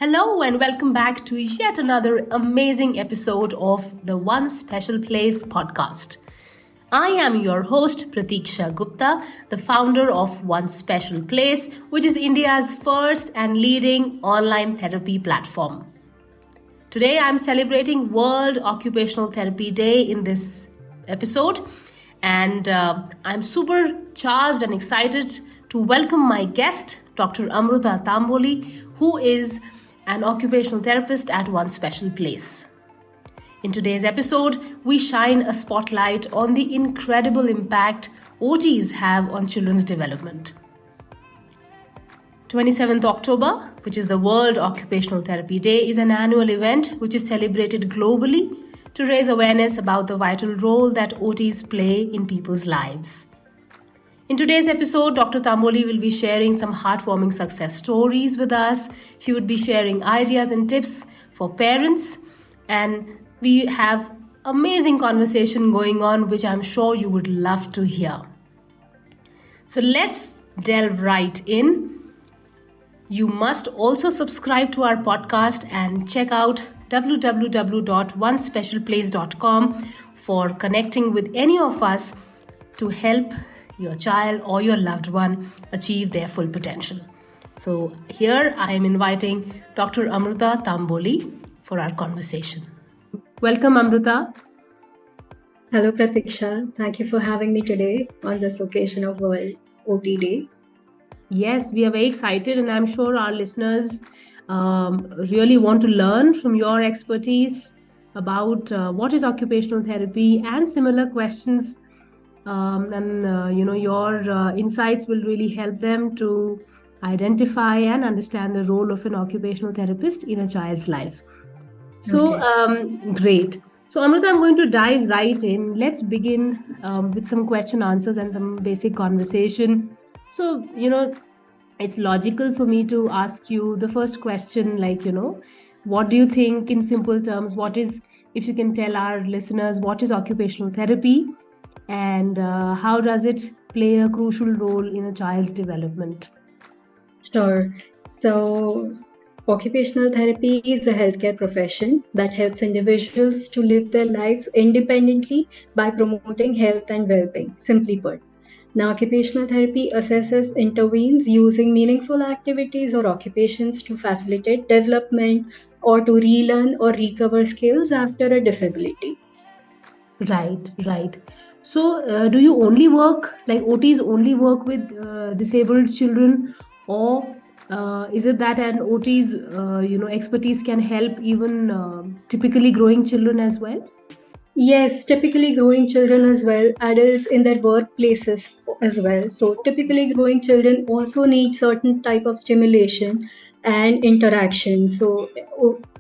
Hello and welcome back to yet another amazing episode of the One Special Place podcast. I am your host Pratiksha Gupta, the founder of One Special Place, which is India's first and leading online therapy platform. Today I'm celebrating World Occupational Therapy Day in this episode, and I'm super charged and excited to welcome my guest, Dr. Amruta Tamboli, who is an occupational therapist at One Special Place. In today's episode, we shine a spotlight on the incredible impact OTs have on children's development. 27th October, which is the World Occupational Therapy Day, is an annual event which is celebrated globally to raise awareness about the vital role that OTs play in people's lives. In today's episode, Dr. Tamboli will be sharing some heartwarming success stories with us. She would be sharing ideas and tips for parents, and we have amazing conversation going on, which I'm sure you would love to hear. So let's delve right in. You must also subscribe to our podcast and check out www.onespecialplace.com for connecting with any of us to help your child or your loved one achieve their full potential. So here I am inviting Dr. Amruta Tamboli for our conversation. Welcome, Amruta. Hello, Pratiksha. Thank you for having me today on this occasion of World OT Day. Yes, we are very excited, and I'm sure our listeners really want to learn from your expertise about what is occupational therapy and similar questions. Your insights will really help them to identify and understand the role of an occupational therapist in a child's life. So, great. So, Amruta, I'm going to dive right in. Let's begin with some question answers and some basic conversation. So, it's logical for me to ask you the first question, what do you think in simple terms? If you can tell our listeners, what is occupational therapy and how does it play a crucial role in a child's development? Sure. So, occupational therapy is a healthcare profession that helps individuals to live their lives independently by promoting health and well-being, simply put. Now, occupational therapy intervenes using meaningful activities or occupations to facilitate development or to relearn or recover skills after a disability. Right. So, do you only work, OTs only work with disabled children, or is it that an OT's expertise can help even typically growing children as well? Yes, typically growing children as well, adults in their workplaces as well. So typically growing children also need certain type of stimulation and interaction. So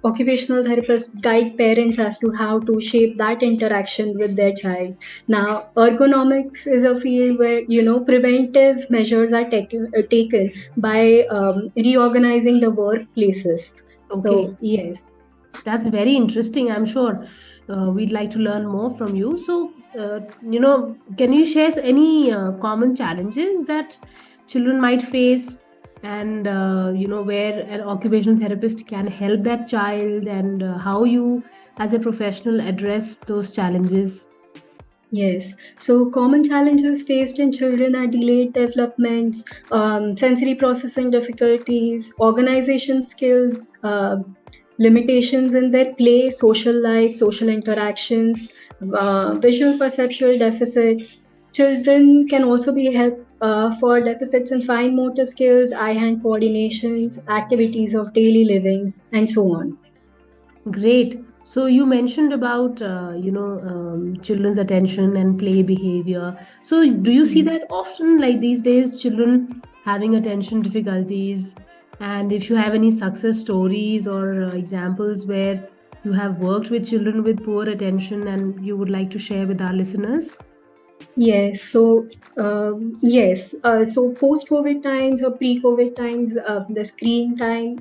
occupational therapists guide parents as to how to shape that interaction with their child. Now, ergonomics is a field where preventive measures are taken by reorganizing the workplaces. Okay. So yes. That's very interesting. I'm sure we'd like to learn more from you. So, can you share any common challenges that children might face and, where an occupational therapist can help that child and how you as a professional address those challenges? Yes. So common challenges faced in children are delayed developments, sensory processing difficulties, organization skills, limitations in their play, social life, social interactions, visual perceptual deficits. Children can also be helped for deficits in fine motor skills, eye-hand coordinations, activities of daily living, and so on. Great. So you mentioned about children's attention and play behavior. So do you see that often, like these days, children having attention difficulties? And if you have any success stories or examples where you have worked with children with poor attention and you would like to share with our listeners? Yes. So post-COVID times or pre-COVID times, the screen time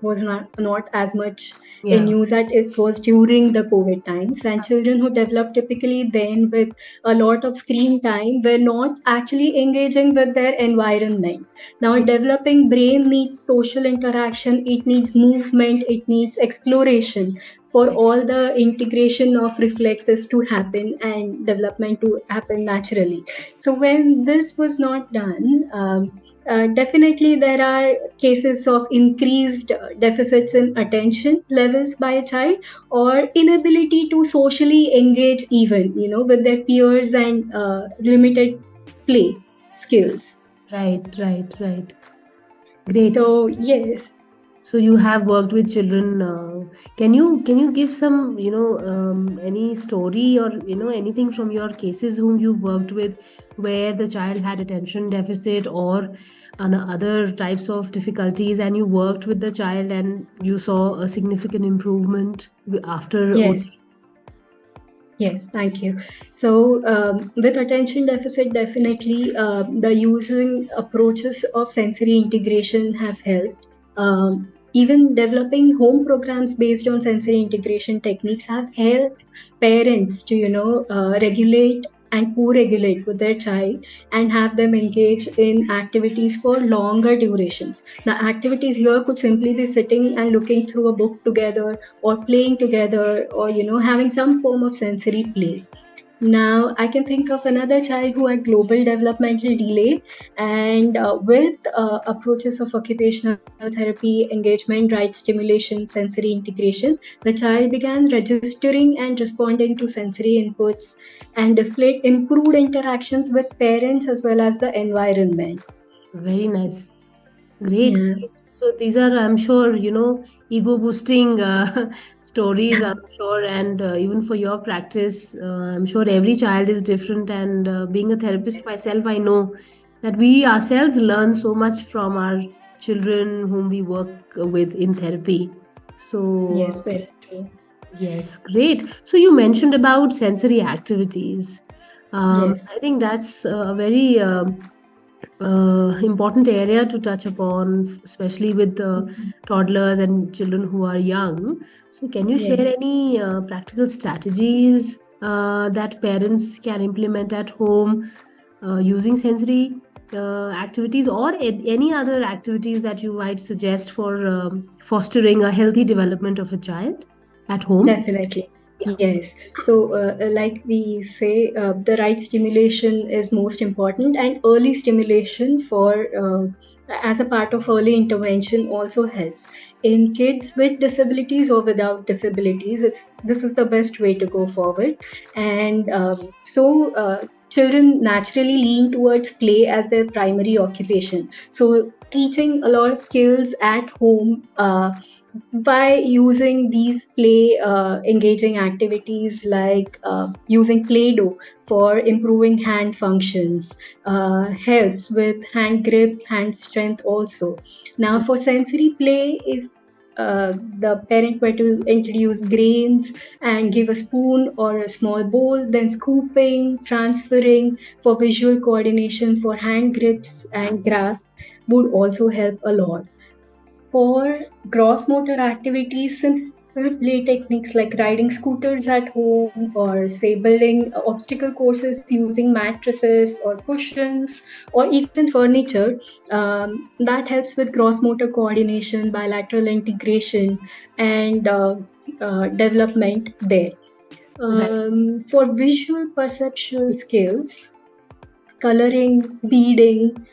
was not as much in Yeah. news as it was during the COVID times. And children who developed typically then with a lot of screen time were not actually engaging with their environment. Now, a developing brain needs social interaction, it needs movement, it needs exploration for all the integration of reflexes to happen and development to happen naturally. So, when this was not done, definitely there are cases of increased deficits in attention levels by a child, or inability to socially engage even, with their peers, and limited play skills. Right, right, right. Great. So yes. So you have worked with children. Can you give some any story or anything from your cases whom you worked with, where the child had attention deficit or other types of difficulties, and you worked with the child and you saw a significant improvement after OT? Yes. Yes, thank you. So, with attention deficit, definitely the using approaches of sensory integration have helped. Even developing home programs based on sensory integration techniques have helped parents to, regulate and co-regulate with their child and have them engage in activities for longer durations. The activities here could simply be sitting and looking through a book together, or playing together, or having some form of sensory play. Now, I can think of another child who had global developmental delay, and with approaches of occupational therapy, engagement, right stimulation, sensory integration, the child began registering and responding to sensory inputs and displayed improved interactions with parents as well as the environment. Very nice. Great. Yeah. So these are, I'm sure, ego boosting stories, I'm sure, and even for your practice, I'm sure every child is different. And being a therapist myself, I know that we ourselves learn so much from our children whom we work with in therapy. So, Yes, very true. yes, great. So you mentioned about sensory activities. Yes. I think that's a very important area to touch upon, especially with the Mhm. toddlers and children who are young. So, can you share Yes. any practical strategies that parents can implement at home using sensory activities, or any other activities that you might suggest for fostering a healthy development of a child at home? Definitely. Yeah, Yes. So, like we say, the right stimulation is most important, and early stimulation for as a part of early intervention also helps. In kids with disabilities or without disabilities, this is the best way to go forward. And children naturally lean towards play as their primary occupation. So, teaching a lot of skills at home. By using these play engaging activities, like using Play-Doh for improving hand functions, helps with hand grip, hand strength also. Now, for sensory play, if the parent were to introduce grains and give a spoon or a small bowl, then scooping, transferring for visual coordination for hand grips and grasp would also help a lot. For gross motor activities, simple play techniques like riding scooters at home, or say building obstacle courses using mattresses or cushions or even furniture, that helps with gross motor coordination, bilateral integration, and development there. right. For visual perceptual skills, coloring, beading,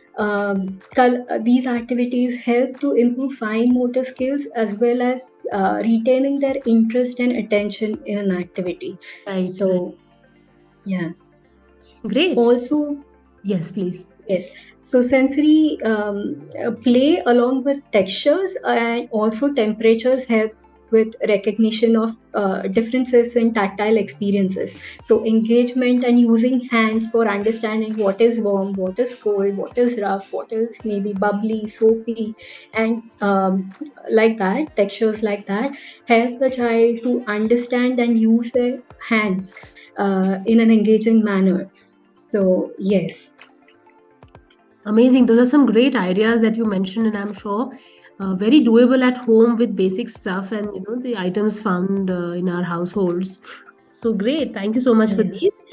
these activities help to improve fine motor skills as well as retaining their interest and attention in an activity. Right, right. So, yeah. Great. Also, Yes, please. yes. So sensory play along with textures and also temperatures help with recognition of differences in tactile experiences. So engagement and using hands for understanding what is warm, what is cold, what is rough, what is maybe bubbly, soapy, and like that, textures like that help the child to understand and use their hands in an engaging manner. So yes. Amazing. Those are some great ideas that you mentioned, and I'm sure very doable at home with basic stuff and the items found in our households. So great, thank you so much for Yeah. these.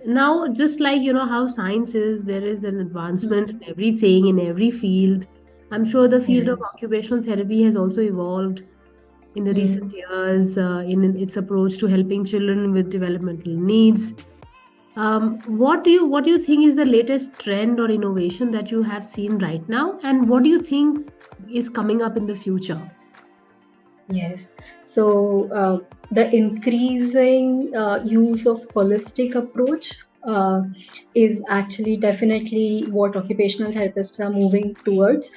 Now, just like how science is, there is an advancement Mhm. in everything, in every field. I'm sure the field Yeah. of occupational therapy has also evolved in the recent Mm. years in its approach to helping children with developmental needs. What do you think is the latest trend or innovation that you have seen right now, and what do you think is coming up in the future? Yes. So the increasing use of holistic approach is actually definitely what occupational therapists are moving towards,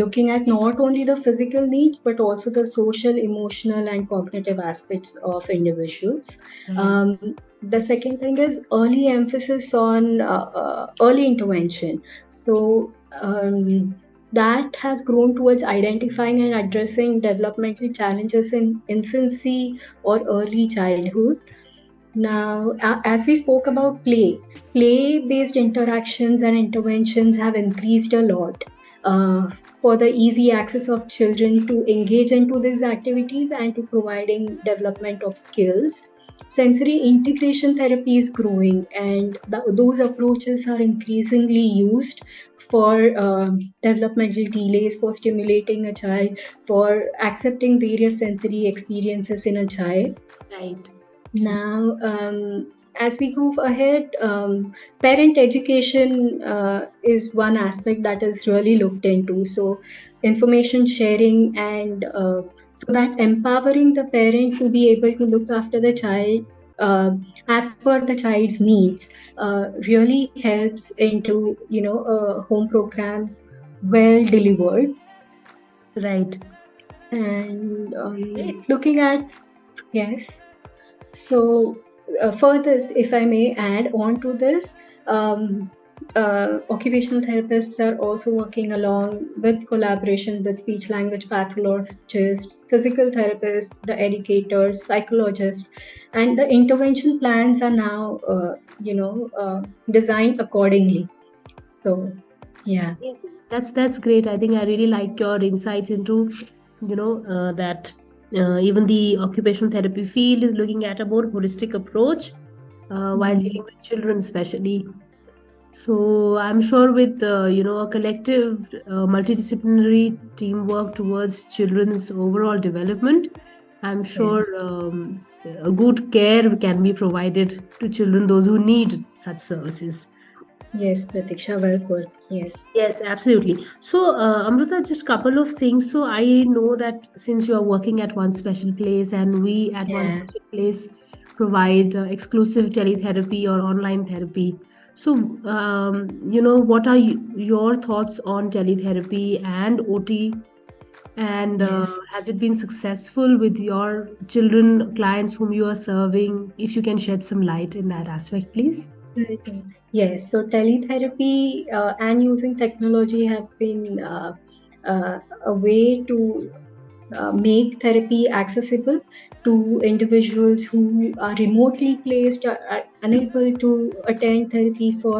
looking at not only the physical needs but also the social, emotional, and cognitive aspects of individuals. Right. Um, the second thing is early emphasis on early intervention. So that has grown towards identifying and addressing developmental challenges in infancy or early childhood. Now, as we spoke about play based interactions and interventions have increased a lot uh, for the easy access of children to engage into these activities and to providing development of skills. Sensory integration therapy is growing, and those approaches are increasingly used for developmental delays, for stimulating a child, for accepting various sensory experiences in a child. Right. Now, as we go ahead, parent education is one aspect that is really looked into. So, information sharing and so that empowering the parent to be able to look after the child as per the child's needs really helps into a home program well delivered. Right. And Great. looking at, yes. So, for this, if I may add on to this, um, occupational therapists are also working along with collaboration with speech language pathologists, physical therapists, the educators, psychologists, and the intervention plans are now, designed accordingly. So, yeah. Yes, that's great. I think I really like your insights into that even the occupational therapy field is looking at a more holistic approach while dealing Mm. with children, especially. So I'm sure with a collective multidisciplinary teamwork towards children's overall development, I'm sure Yes. a good care can be provided to children, those who need such services. Yes, Pratiksha, well put. Yes. Yes, absolutely. So, Amrita, just couple of things. So, I know that since you are working at One Special Place, and we at One Yeah. Special Place provide exclusive teletherapy or online therapy. So, what are your thoughts on teletherapy and OT? And Yes. has it been successful with your children, clients whom you are serving? If you can shed some light in that aspect, please. Right. Yes, so teletherapy and using technology have been a way to make therapy accessible to individuals who are remotely placed or are unable to attend therapy for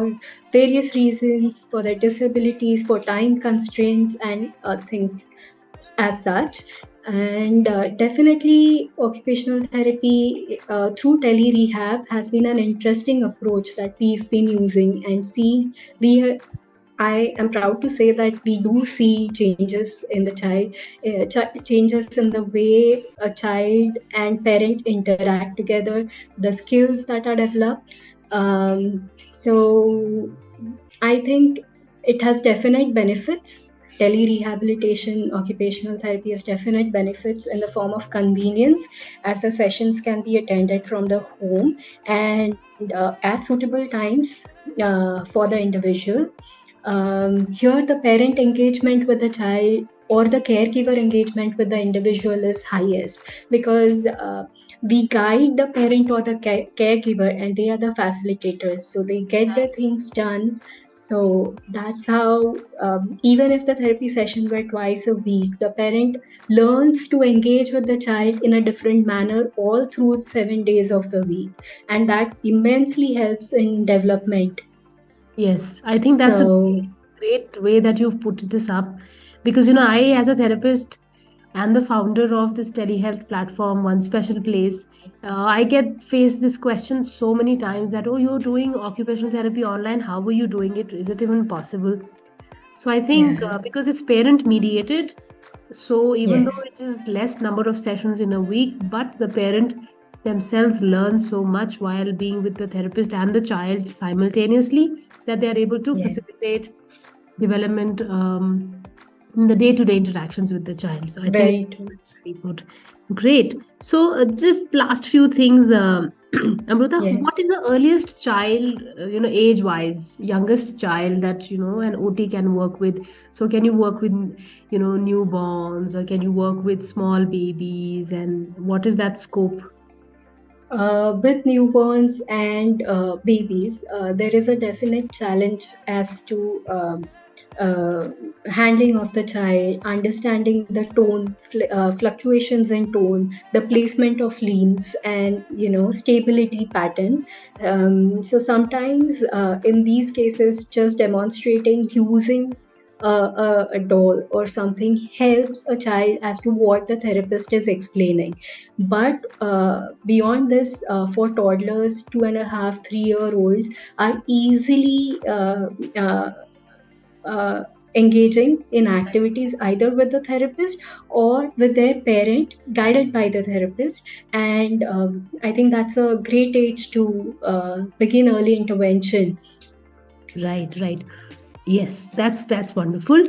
various reasons, for their disabilities, for time constraints, and things as such. And definitely, occupational therapy through tele rehab has been an interesting approach that we've been using and seeing. We I am proud to say that we do see changes in the child, changes in the way a child and parent interact together, the skills that are developed. So I think it has definite benefits. Tele-rehabilitation, occupational therapy has definite benefits in the form of convenience, as the sessions can be attended from the home and at suitable times for the individual. Here, the parent engagement with the child or the caregiver engagement with the individual is highest because we guide the parent or the caregiver and they are the facilitators. So they get the things done. So that's how, even if the therapy sessions were twice a week, the parent learns to engage with the child in a different manner all through 7 days of the week. And that immensely helps in development. Yes, I think that's a So, great way that you've put this up, Because I, as a therapist and the founder of this telehealth platform, One Special Place, I get faced this question so many times that, oh, you're doing occupational therapy online, how are you doing it, is it even possible? So I think Yeah. because it's parent mediated, so even though Yes. it is less number of sessions in a week, but the parent themselves learn so much while being with the therapist and the child simultaneously, that they are able to Yeah. facilitate development in the day-to-day interactions with the child. So I think it's Very true. nicely put. Great. So just last few things, Amruta, Yes. what is the earliest child, age-wise, youngest child that an OT can work with? So can you work with newborns, or can you work with small babies, and what is that scope? With newborns and babies, there is a definite challenge as to uh, handling of the child, understanding the tone, fluctuations in tone, the placement of limbs, and stability pattern. So sometimes in these cases, just demonstrating using a doll or something helps a child as to what the therapist is explaining. But beyond this, for toddlers, 2.5, 3 year olds are easily uh, engaging in activities either with the therapist or with their parent, guided by the therapist. And I think that's a great age to begin early intervention. Right, right. Yes, that's wonderful.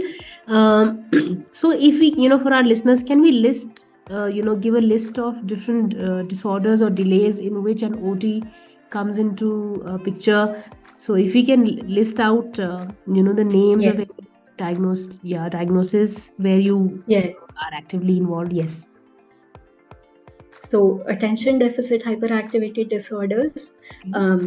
Um, so if we, for our listeners, can we list, give a list of different disorders or delays in which an OT comes into picture? So if we can list out, the names of Yes. any diagnosis where you Yeah. are actively involved. Yes. So, attention deficit hyperactivity disorders,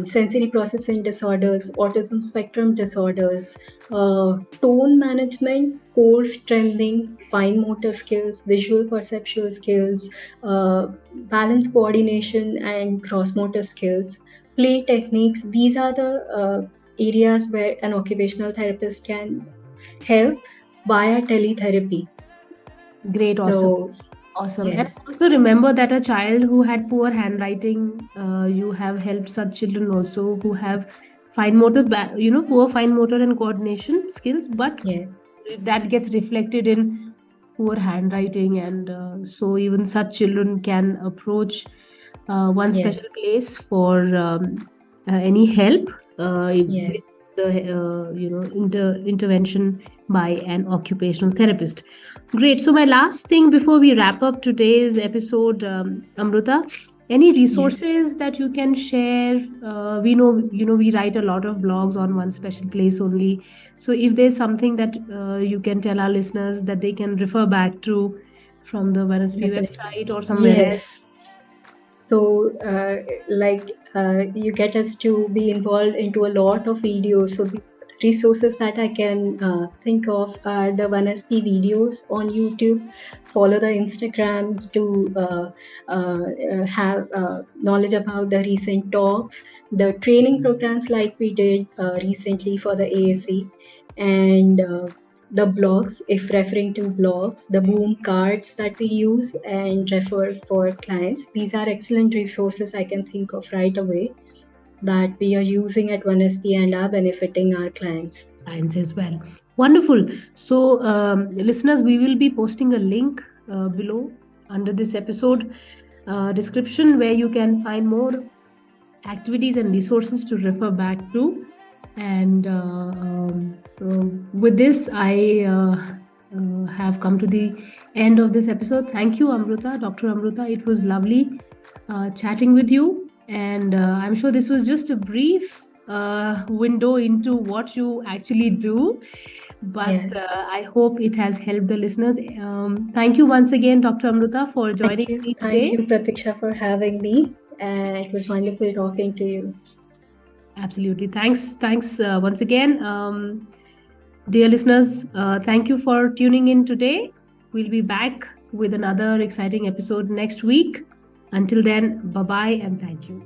sensory processing disorders, autism spectrum disorders, tone management, core strengthening, fine motor skills, visual perceptual skills, balance coordination, and cross motor skills, play techniques. These are the areas where an occupational therapist can help via teletherapy. Great. Awesome. So, Awesome. And yes, also remember that a child who had poor handwriting, you have helped such children also who have poor fine motor and coordination skills, but yeah, that gets reflected in poor handwriting. And so even such children can approach One Special yes. Place for any help with Yes, the intervention by an occupational therapist. Great. So my last thing before we wrap up today's episode, Amruta, any yes, resources that you can share? We know, we write a lot of blogs on One Special Place only. So if there's something that you can tell our listeners that they can refer back to from the OneSP definitely. website or somewhere else. Yes. So, you get us to be involved into a lot of videos. So, the resources that I can think of are the 1SP videos on YouTube. Follow the Instagram to have knowledge about the recent talks, the training programs like we did recently for the ASC, and the blogs, if referring to blogs, the boom cards that we use and refer for clients. These are excellent resources I can think of right away that we are using at 1SP and are benefiting our clients. Clients as well. Wonderful. So, listeners, we will be posting a link below under this episode description where you can find more activities and resources to refer back to. And with this, I have come to the end of this episode. Thank you, Amruta, Dr. Amruta. It was lovely chatting with you. And I'm sure this was just a brief window into what you actually do. But Yeah. I hope it has helped the listeners. Thank you once again, Dr. Amruta, for Thank joining you. me Thank today. you, Pratiksha, for having me. It was wonderful talking to you. Absolutely. Thanks once again. Dear listeners, thank you for tuning in today. We'll be back with another exciting episode next week. Until then, bye bye and thank you.